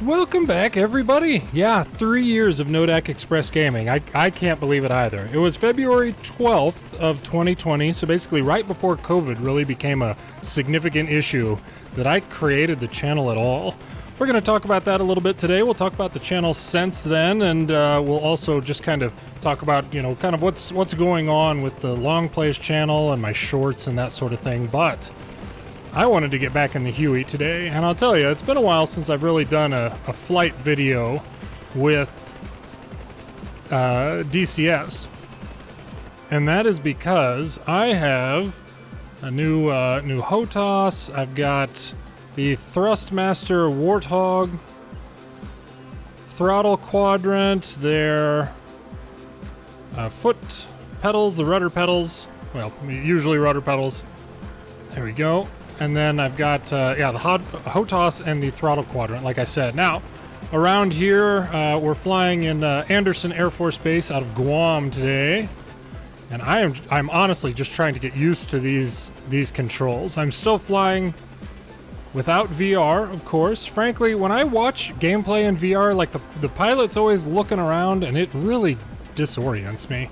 Welcome back, everybody. Yeah, 3 years of NoDak Express Gaming. I can't believe it either. It was February 12th of 2020, so basically right before COVID really became a significant issue that I created the channel at all. We're going to talk about that a little bit today. We'll talk about the channel since then, and we'll also just kind of talk about, kind of what's going on with the long plays channel and my shorts and that sort of thing. But I wanted to get back in the HUEY today, and I'll tell you, it's been a while since I've really done a flight video with DCS, and that is because I have a new HOTAS. I've got the Thrustmaster Warthog throttle quadrant, their foot pedals, the rudder pedals, well, usually rudder pedals. There we go. And then I've got, the HOTAS and the throttle quadrant, like I said. Now, around here, we're flying in Anderson Air Force Base out of Guam today. And I'm honestly just trying to get used to these controls. I'm still flying without VR, of course. Frankly, when I watch gameplay in VR, like the pilot's always looking around, and it really disorients me.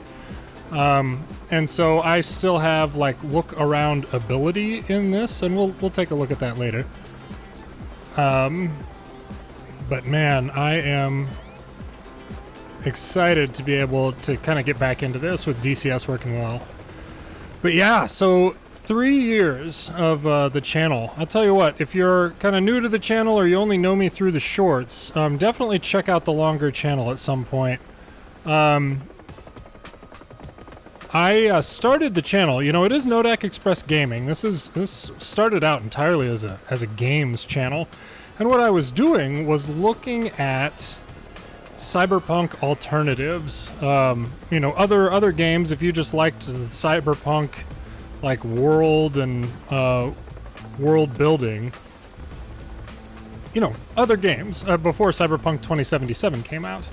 And so I still have like look around ability in this, and we'll take a look at that later. But man, I am excited to be able to kind of get back into this with DCS working well. But yeah, so 3 years of the channel. I'll tell you what, if you're kind of new to the channel or you only know me through the shorts, definitely check out the longer channel at some point. I started the channel, it is NoDak Express Gaming. This started out entirely as a games channel. And what I was doing was looking at cyberpunk alternatives. Other games, if you just liked the cyberpunk like world and world building, other games before Cyberpunk 2077 came out.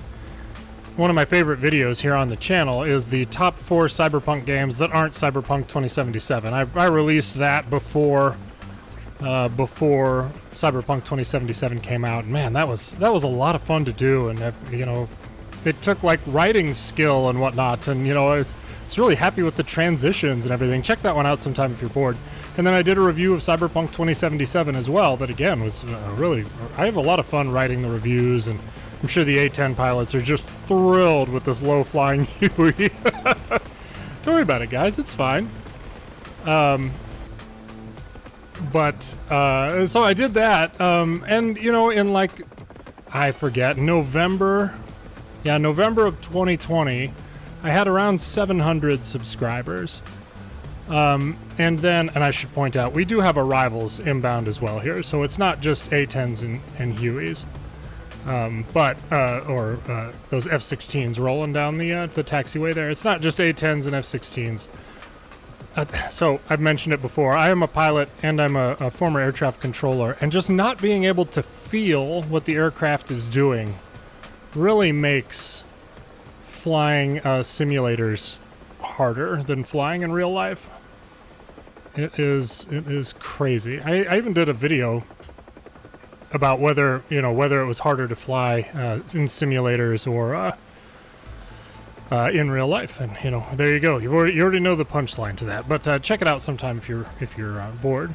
One of my favorite videos here on the channel is the top 4 Cyberpunk games that aren't Cyberpunk 2077. I released that before Cyberpunk 2077 came out. And man, that was a lot of fun to do, and it took like writing skill and whatnot. And I was really happy with the transitions and everything. Check that one out sometime if you're bored. And then I did a review of Cyberpunk 2077 as well. That again was I have a lot of fun writing the reviews, and I'm sure the A-10 pilots are just thrilled with this low-flying HUEY. Don't worry about it, guys. It's fine. So I did that, and in like, I forget, November of 2020, I had around 700 subscribers. And I should point out, we do have arrivals inbound as well here, so it's not just A-10s and HUEYs. Those F-16s rolling down the taxiway there. It's not just A-10s and F-16s. So I've mentioned it before. I am a pilot and I'm a former air traffic controller, and just not being able to feel what the aircraft is doing really makes flying simulators harder than flying in real life. It is crazy. I even did a video about whether it was harder to fly in simulators or in real life, and there you go. You already know the punchline to that. But check it out sometime if you're bored.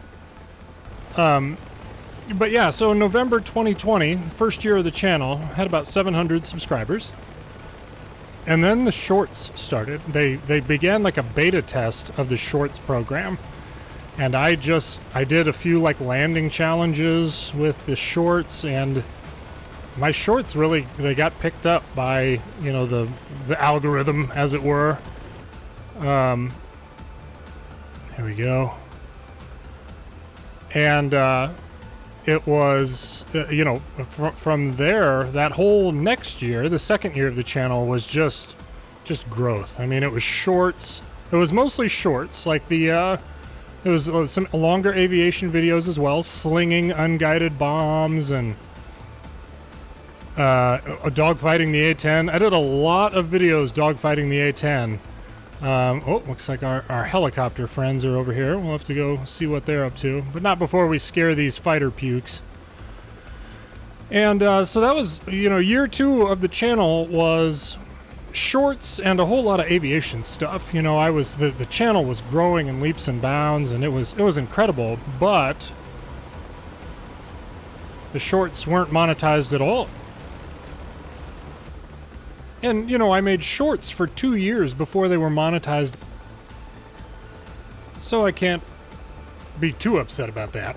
But yeah, so in November 2020, first year of the channel, had about 700 subscribers, and then the shorts started. They began like a beta test of the shorts program. And I did a few like landing challenges with the shorts, and my shorts really, they got picked up by, the algorithm, as it were. There we go. And it was, from there, that whole next year, the second year of the channel was just growth. I mean, it was shorts. It was mostly shorts, like the There was some longer aviation videos as well, slinging unguided bombs and dogfighting the A-10. I did a lot of videos dogfighting the A-10. Looks like our helicopter friends are over here. We'll have to go see what they're up to, but not before we scare these fighter pukes. And so that was, you know, year 2 of the channel was shorts and a whole lot of aviation stuff. You know, the channel was growing in leaps and bounds, and it was incredible, but the shorts weren't monetized at all. And, you know, I made shorts for 2 years before they were monetized, so I can't be too upset about that.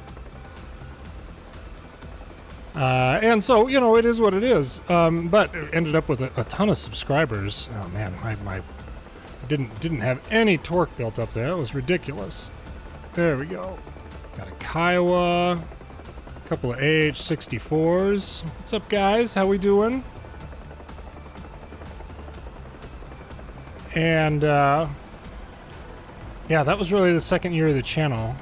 And so, you know, it is what it is. But it ended up with a ton of subscribers. Oh man, I didn't have any torque built up there. It was ridiculous. There we go. Got a Kiowa, a couple of AH-64s. What's up, guys? How we doing? And yeah, that was really the second year of the channel.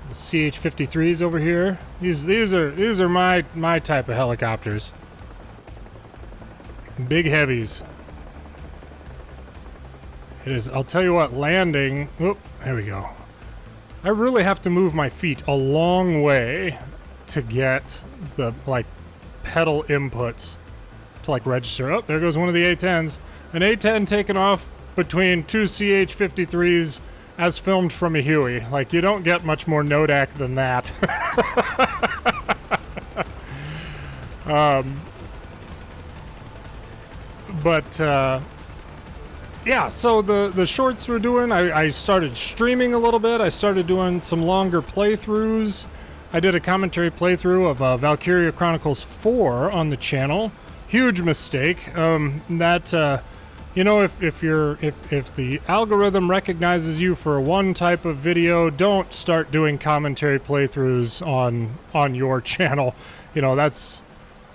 The CH-53s over here. These are my type of helicopters. Big heavies. It is. I'll tell you what, landing. Whoop, there we go. I really have to move my feet a long way to get the like pedal inputs to like register. Oh, there goes one of the A-10s. An A-10 taken off between 2 CH-53s as filmed from a HUEY. Like, you don't get much more NoDak than that. Yeah, so the shorts we're doing, I started streaming a little bit. I started doing some longer playthroughs. I did a commentary playthrough of Valkyria Chronicles 4 on the channel. Huge mistake. You know, if the algorithm recognizes you for one type of video, don't start doing commentary playthroughs on your channel. You know, that's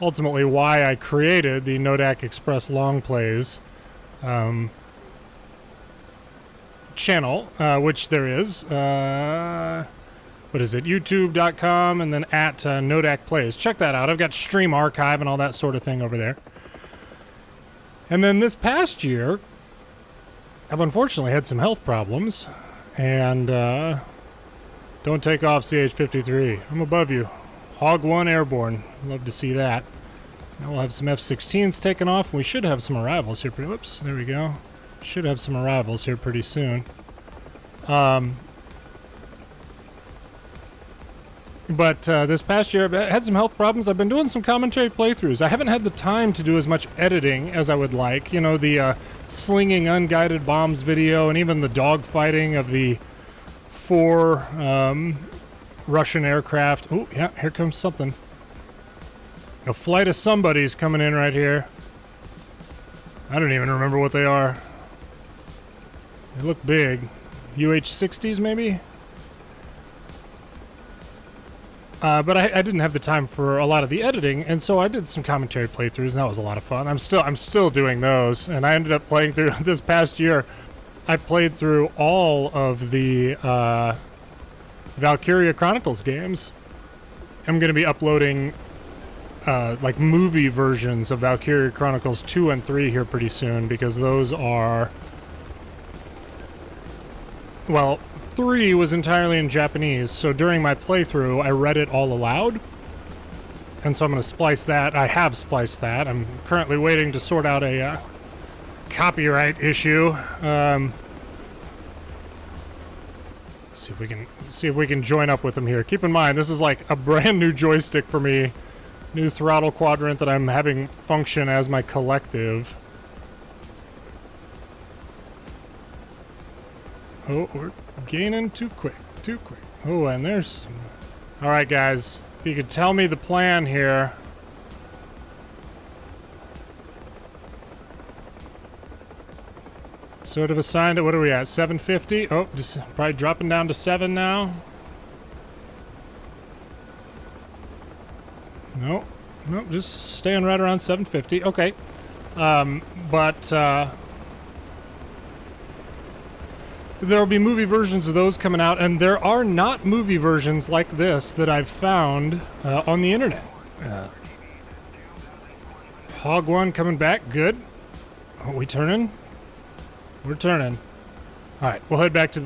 ultimately why I created the NoDak Express Long Plays channel, which there is. What is it? YouTube.com and then at NoDak Plays. Check that out. I've got Stream Archive and all that sort of thing over there. And then this past year, I've unfortunately had some health problems, and don't take off CH-53. I'm above you. Hog 1 airborne. Love to see that. Now we'll have some F-16s taken off, and we should have some arrivals here pretty... Whoops, there we go. Should have some arrivals here pretty soon. But this past year, I've had some health problems. I've been doing some commentary playthroughs. I haven't had the time to do as much editing as I would like. You know, the slinging unguided bombs video and even the dogfighting of the 4 Russian aircraft. Oh, yeah, here comes something. A flight of somebody's coming in right here. I don't even remember what they are. They look big. UH-60s, maybe? But I didn't have the time for a lot of the editing, and so I did some commentary playthroughs, and that was a lot of fun. I'm still doing those, and I ended up playing through this past year. I played through all of the Valkyria Chronicles games. I'm going to be uploading like movie versions of Valkyria Chronicles 2 and 3 here pretty soon, because those are, well, 3 was entirely in Japanese, so during my playthrough, I read it all aloud. And so I'm going to splice that. I have spliced that. I'm currently waiting to sort out a copyright issue. See if we can join up with them here. Keep in mind, this is like a brand new joystick for me. New throttle quadrant that I'm having function as my collective. Oh, we're gaining too quick. Oh, and there's... Alright, guys. If you could tell me the plan here. Sort of assigned to... What are we at? 750? Oh, just probably dropping down to 7 now. Nope. Nope, just staying right around 750. Okay. There will be movie versions of those coming out, and there are not movie versions like this that I've found on the internet. Hog 1 coming back, good. Are we turning? We're turning. All right, we'll head back to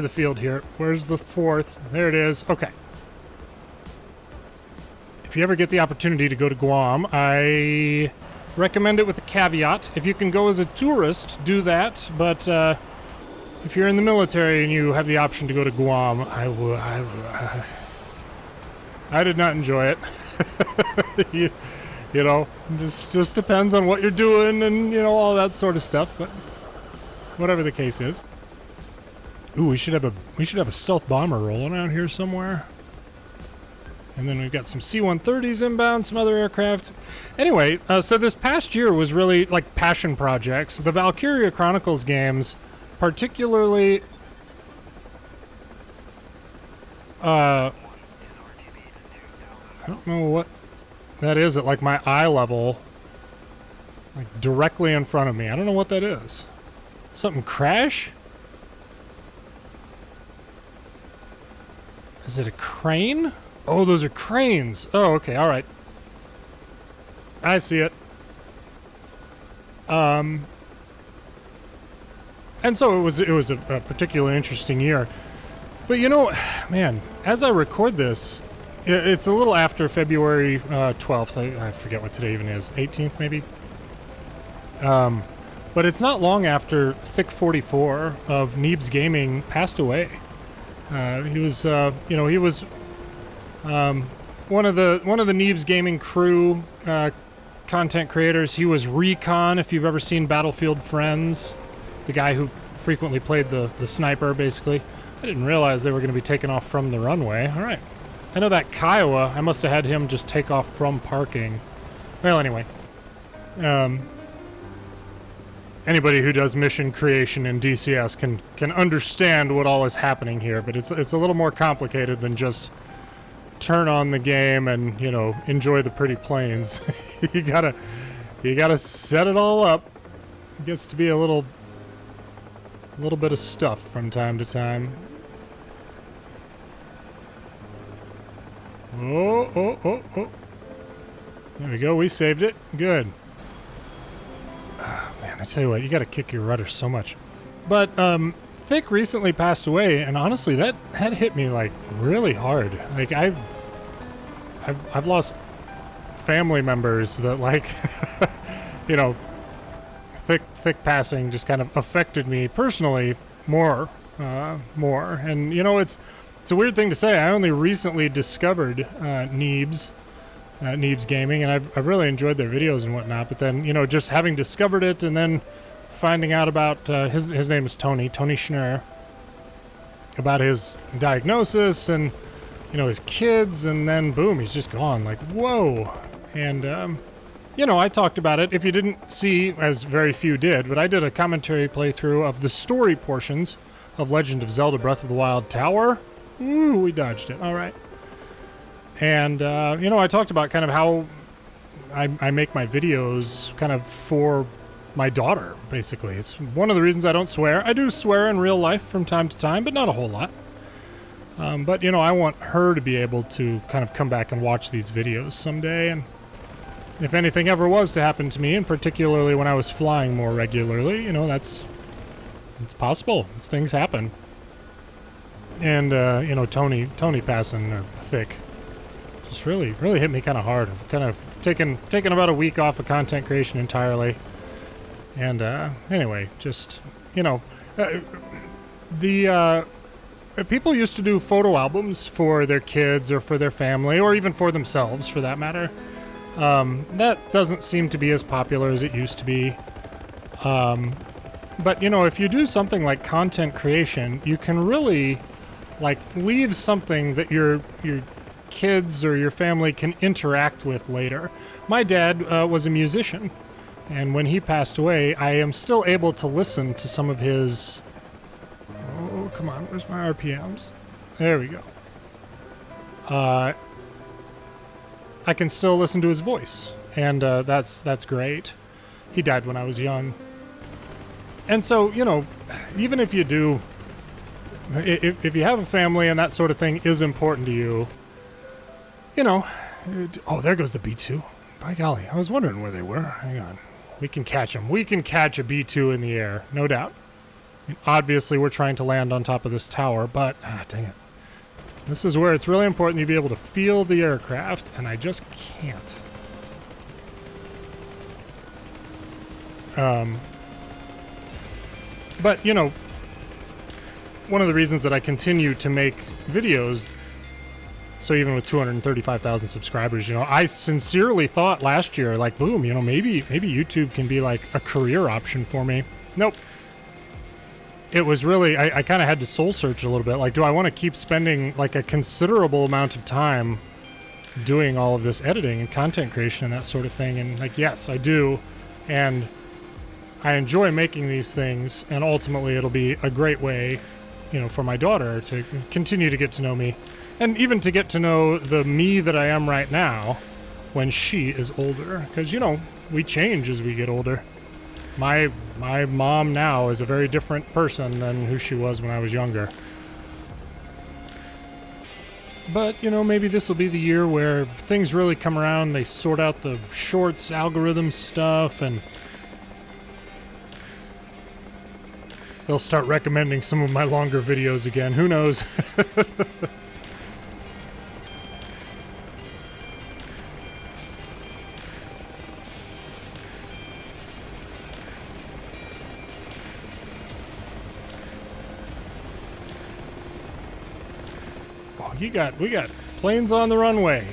the field here. Where's the 4th? There it is. Okay. if you ever get the opportunity to go to Guam, I recommend it with a caveat. If you can go as a tourist, do that. But if you're in the military and you have the option to go to Guam, I did not enjoy it. you know, just depends on what you're doing and, you know, all that sort of stuff. But whatever the case is. Ooh, we should have a stealth bomber rolling out here somewhere. And then we've got some C-130s inbound, some other aircraft. Anyway, so this past year was really like passion projects. The Valkyria Chronicles games, particularly I don't know what that is at like my eye level, like directly in front of me. I don't know what that is. Something crash? Is it a crane? Oh, those are cranes. Oh, okay, all right. I see it. And so it was a particularly interesting year. But you know, man, as I record this, it's a little after February 12th. I forget what today even is. 18th, maybe? But it's not long after Thick44 of Neebs Gaming passed away. He was, you know, he was one of the Neebs Gaming crew content creators. He was Recon, if you've ever seen Battlefield Friends, the guy who frequently played the sniper, basically. I didn't realize they were going to be taken off from the runway. All right. I know that Kiowa, I must have had him just take off from parking. Well, anyway. Anybody who does mission creation in DCS can understand what all is happening here, but it's a little more complicated than just turn on the game and, you know, enjoy the pretty planes. you gotta set it all up. It gets to be a little bit of stuff from time to time. Oh. There we go, we saved it. Good. Oh, man, I tell you what, you gotta kick your rudder so much. But, Thick recently passed away, and honestly, that hit me, like, really hard. Like, I've lost family members that, like, you know, Thick passing just kind of affected me personally more. And, you know, it's a weird thing to say. I only recently discovered Neebs Gaming, and I've really enjoyed their videos and whatnot. But then, you know, just having discovered it and then finding out about his name is Tony Schnurr, about his diagnosis and, you know, his kids, and then boom, he's just gone. Like, whoa. And you know, I talked about it. If you didn't see, as very few did, but I did a commentary playthrough of the story portions of Legend of Zelda Breath of the Wild Tower. Ooh, we dodged it. All right. And, you know, I talked about kind of how I make my videos kind of for my daughter, basically. It's one of the reasons I don't swear. I do swear in real life from time to time, but not a whole lot. But, you know, I want her to be able to kind of come back and watch these videos someday. And if anything ever was to happen to me, and particularly when I was flying more regularly, you know, it's possible. Things happen. And, you know, Tony passing Thick just really hit me kind of hard. I've kind of taken about a week off of content creation entirely. And, anyway, just, you know, people used to do photo albums for their kids or for their family, or even for themselves, for that matter. That doesn't seem to be as popular as it used to be. But, you know, if you do something like content creation, you can really, like, leave something that your kids or your family can interact with later. My dad was a musician, and when he passed away, I am still able to listen to some of his... Oh, come on, where's my RPMs? There we go. I can still listen to his voice, and that's great. He died when I was young. And so, you know, even if you do, if you have a family and that sort of thing is important to you, you know, oh, there goes the B-2. By golly, I was wondering where they were. Hang on. We can catch them. We can catch a B-2 in the air, no doubt. I mean, obviously, we're trying to land on top of this tower, but, dang it. This is where it's really important you be able to feel the aircraft, and I just can't. But, you know, one of the reasons that I continue to make videos, so even with 235,000 subscribers, you know, I sincerely thought last year, like, boom, you know, maybe YouTube can be like a career option for me. Nope. It was really, I kind of had to soul search a little bit. Like, do I want to keep spending like a considerable amount of time doing all of this editing and content creation and that sort of thing? And like, yes, I do. And I enjoy making these things, and ultimately it'll be a great way, you know, for my daughter to continue to get to know me, and even to get to know the me that I am right now when she is older. Because, you know, we change as we get older. My mom now is a very different person than who she was when I was younger. But, you know, maybe this will be the year where things really come around, they sort out the shorts algorithm stuff, and they'll start recommending some of my longer videos again. Who knows? Oh, we got planes on the runway.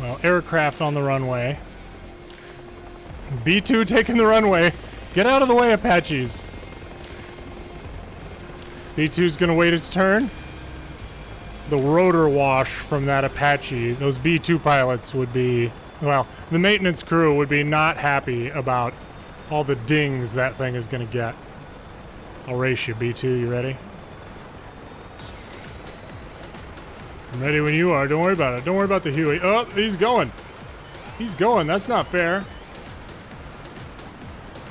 Well, aircraft on the runway. B-2 taking the runway. Get out of the way, Apaches. B-2's gonna wait its turn. The rotor wash from that Apache, those B-2 pilots would be, well, the maintenance crew would be not happy about all the dings that thing is gonna get. I'll race you, B-2, you ready? I'm ready when you are, don't worry about it. Don't worry about the HUEY. Oh, he's going. He's going, that's not fair.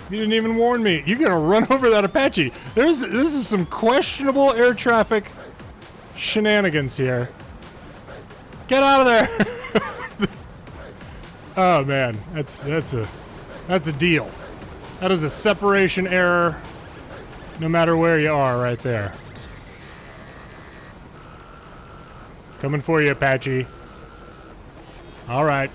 You didn't even warn me. You're gonna run over that Apache. This is some questionable air traffic shenanigans here. Get out of there! Oh man, that's a deal. That is a separation error, no matter where you are, right there. Coming for you, Apache. All right.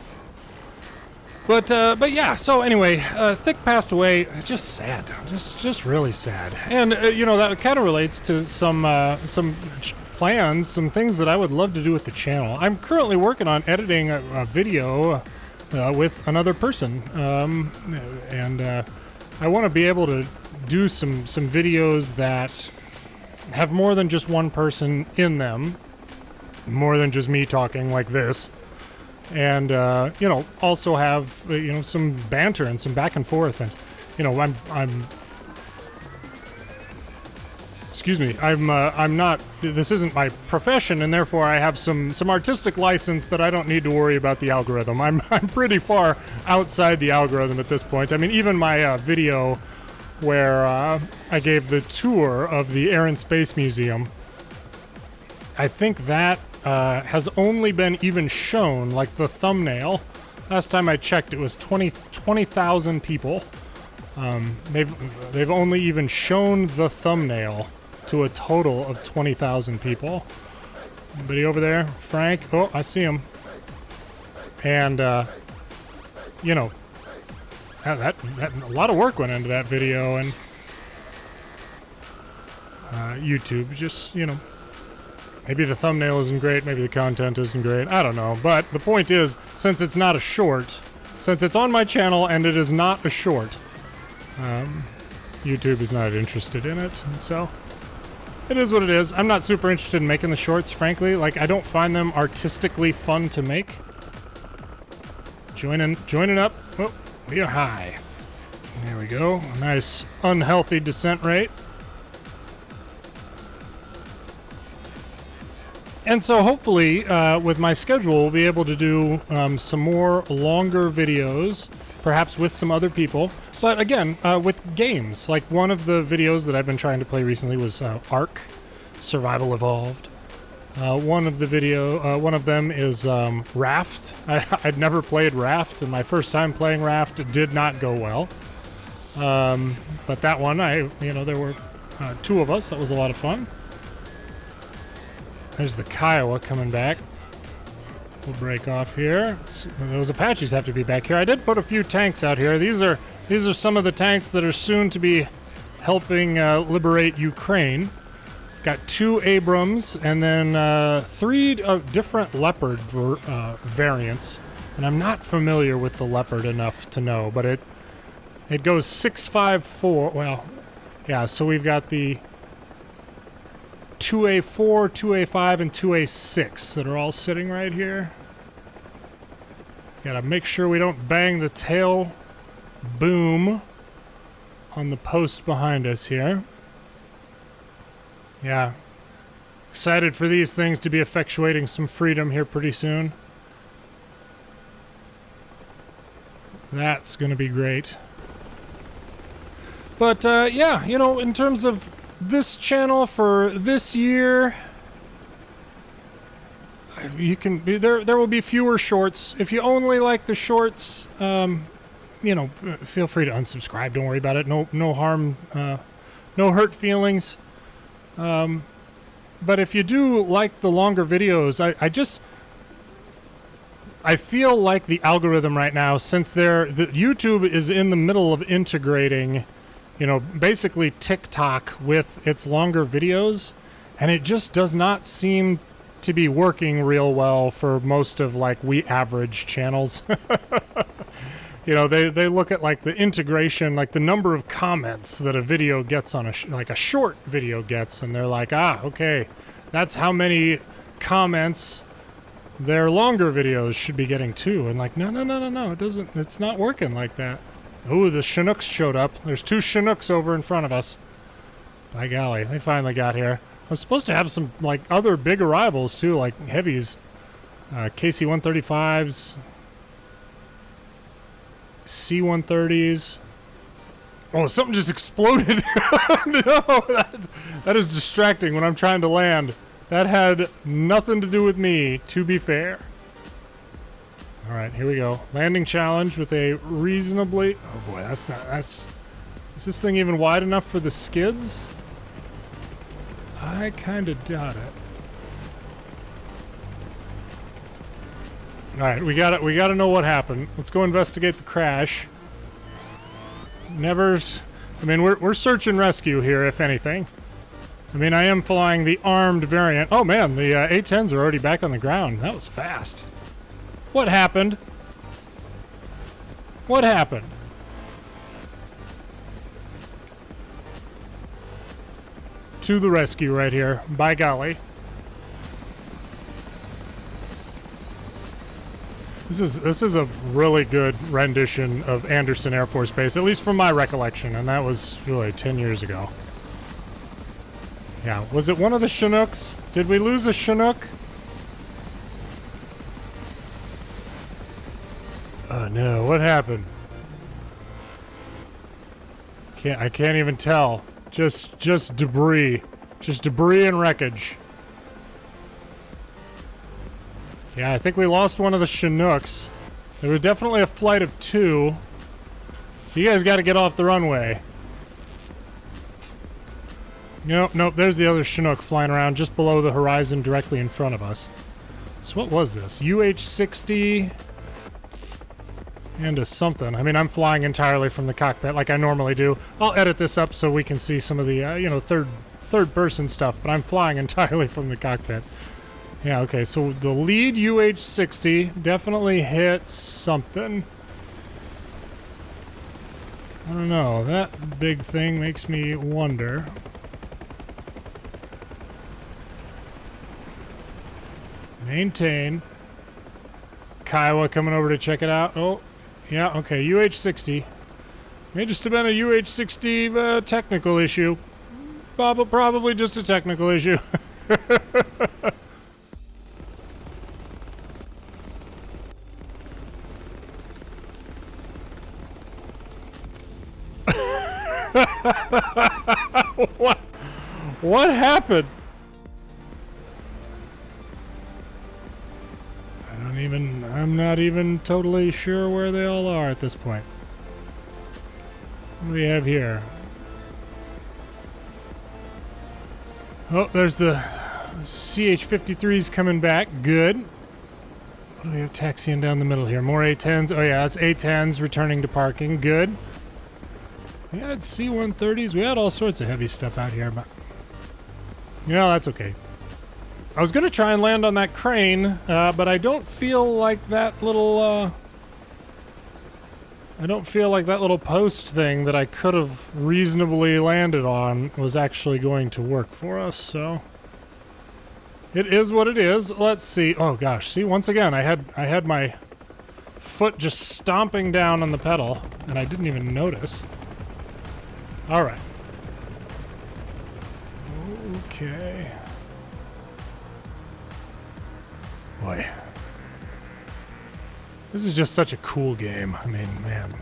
But yeah, so anyway, Thick passed away. Just sad. Just really sad. And, you know, that kind of relates to some plans, some things that I would love to do with the channel. I'm currently working on editing a video with another person. And I want to be able to do some videos that have more than just one person in them. More than just me talking like this. And, you know, also have, you know, some banter and some back and forth. And, you know, excuse me, I'm not, this isn't my profession, and therefore I have some artistic license that I don't need to worry about the algorithm. I'm pretty far outside the algorithm at this point. I mean, even my video where I gave the tour of the Air and Space Museum, I think that has only been even shown, like the thumbnail. Last time I checked, it was 20,000 people. They've only even shown the thumbnail to a total of 20,000 people. Anybody over there? Frank? Oh, I see him. And, you know, that a lot of work went into that video, and YouTube just, you know, maybe the thumbnail isn't great, maybe the content isn't great, I don't know. But the point is, since it's not a short, since it's on my channel and it is not a short, YouTube is not interested in it, and so it is what it is. I'm not super interested in making the shorts, frankly. Like, I don't find them artistically fun to make. Joining up. Oh, we are high. There we go. A nice unhealthy descent rate. And so hopefully, with my schedule, we'll be able to do some more longer videos, perhaps with some other people. But again, with games. Like one of the videos that I've been trying to play recently was Ark, Survival Evolved. One of them is Raft. I'd never played Raft, and my first time playing Raft did not go well. But that one, you know, there were two of us. That was a lot of fun. There's the Kiowa coming back. We'll break off here. Those Apaches have to be back here. I did put a few tanks out here. These are some of the tanks that are soon to be helping liberate Ukraine. Got 2 Abrams and then 3 different Leopard variants. And I'm not familiar with the Leopard enough to know, but it goes 6.54. Well, yeah, so we've got the 2A4, 2A5, and 2A6 that are all sitting right here. Gotta make sure we don't bang the tail boom on the post behind us here. Yeah. Excited for these things to be effectuating some freedom here pretty soon. That's gonna be great. But, yeah, you know, in terms of this channel for this year, you can be there will be fewer shorts. If you only like the shorts, you know, feel free to unsubscribe. Don't worry about it. No harm, no hurt feelings. But if you do like the longer videos, I feel like the algorithm right now, since the YouTube is in the middle of integrating, you know, basically TikTok with its longer videos, and it just does not seem to be working real well for most of, like, we average channels. You know, they look at, like, the integration, like the number of comments that a video gets on like a short video gets, and they're like, okay, that's how many comments their longer videos should be getting too. And like, no, it's not working like that. Ooh, the Chinooks showed up. There's 2 Chinooks over in front of us. By golly, they finally got here. I was supposed to have some, like, other big arrivals too, like heavies. KC-135s. C-130s. Oh, something just exploded. No, that is distracting when I'm trying to land. That had nothing to do with me, to be fair. All right, here we go. Landing challenge with a reasonably... Oh boy, that's not... Is this thing even wide enough for the skids? I kind of doubt it. All right, we gotta know what happened. Let's go investigate the crash. I mean, we're search and rescue here, if anything. I mean, I am flying the armed variant. Oh man, the A-10s are already back on the ground. That was fast. What happened? What happened? To the rescue right here. By golly. This is a really good rendition of Anderson Air Force Base, at least from my recollection, and that was really 10 years ago. Yeah, was it one of the Chinooks? Did we lose a Chinook? Oh no, what happened? I can't even tell. Just debris. Just debris and wreckage. Yeah, I think we lost one of the Chinooks. There was definitely a flight of 2. You guys got to get off the runway. Nope, there's the other Chinook flying around just below the horizon directly in front of us. So what was this? UH-60 and a something. I mean, I'm flying entirely from the cockpit like I normally do. I'll edit this up so we can see some of the, you know, third person stuff, but I'm flying entirely from the cockpit. Yeah, okay, so the lead UH-60 definitely hit something. I don't know, that big thing makes me wonder. Maintain. Kiowa coming over to check it out. Oh, yeah, okay, UH-60. May just have been a UH-60 technical issue. Probably just a technical issue. What happened? I'm not even totally sure where they all are at this point. What do we have here? Oh, there's the CH-53's coming back. Good. What do we have taxiing down the middle here? More A-10s. Oh yeah, that's A-10s returning to parking. Good. We had C-130s. We had all sorts of heavy stuff out here, but... yeah, that's okay. I was going to try and land on that crane, but I don't feel like that little, I don't feel like that little post thing that I could have reasonably landed on was actually going to work for us, so... it is what it is. Let's see. Oh gosh, see, once again, I had my foot just stomping down on the pedal, and I didn't even notice. Alright. Okay. Boy. This is just such a cool game. I mean, man.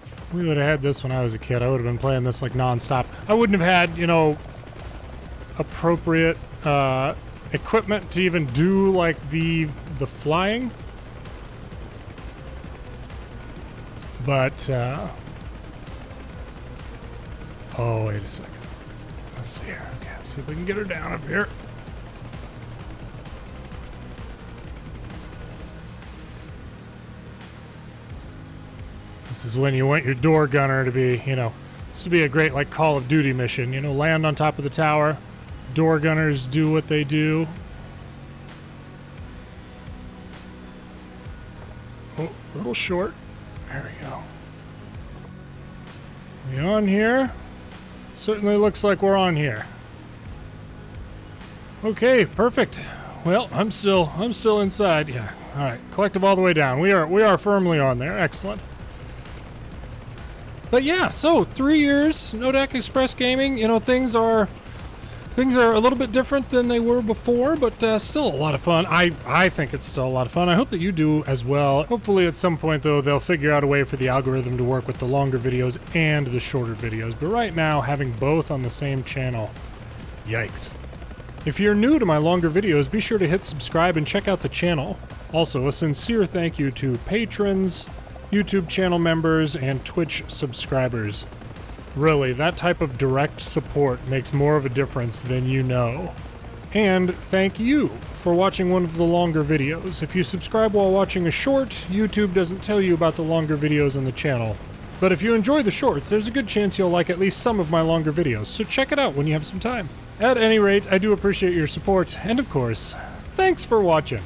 If we would have had this when I was a kid, I would have been playing this like non-stop. I wouldn't have had, you know, appropriate equipment to even do like the flying. But, oh, wait a second. Let's see here. Okay, let's see if we can get her down up here. This is when you want your door gunner to be, you know, this would be a great, like, Call of Duty mission. You know, land on top of the tower. Door gunners do what they do. Oh, a little short. There we go. We on here? Certainly looks like we're on here. Okay, perfect. Well, I'm still inside. Yeah. All right. Collective all the way down. We are firmly on there. Excellent. But yeah, so 3 years, NoDak Express Gaming. You know, things are a little bit different than they were before, but still a lot of fun. I think it's still a lot of fun. I hope that you do as well. Hopefully at some point, though, they'll figure out a way for the algorithm to work with the longer videos and the shorter videos. But right now, having both on the same channel, yikes. If you're new to my longer videos, be sure to hit subscribe and check out the channel. Also, a sincere thank you to patrons, YouTube channel members, and Twitch subscribers. Really, that type of direct support makes more of a difference than you know. And thank you for watching one of the longer videos. If you subscribe while watching a short, YouTube doesn't tell you about the longer videos on the channel. But if you enjoy the shorts, there's a good chance you'll like at least some of my longer videos, so check it out when you have some time. At any rate, I do appreciate your support, and of course, thanks for watching.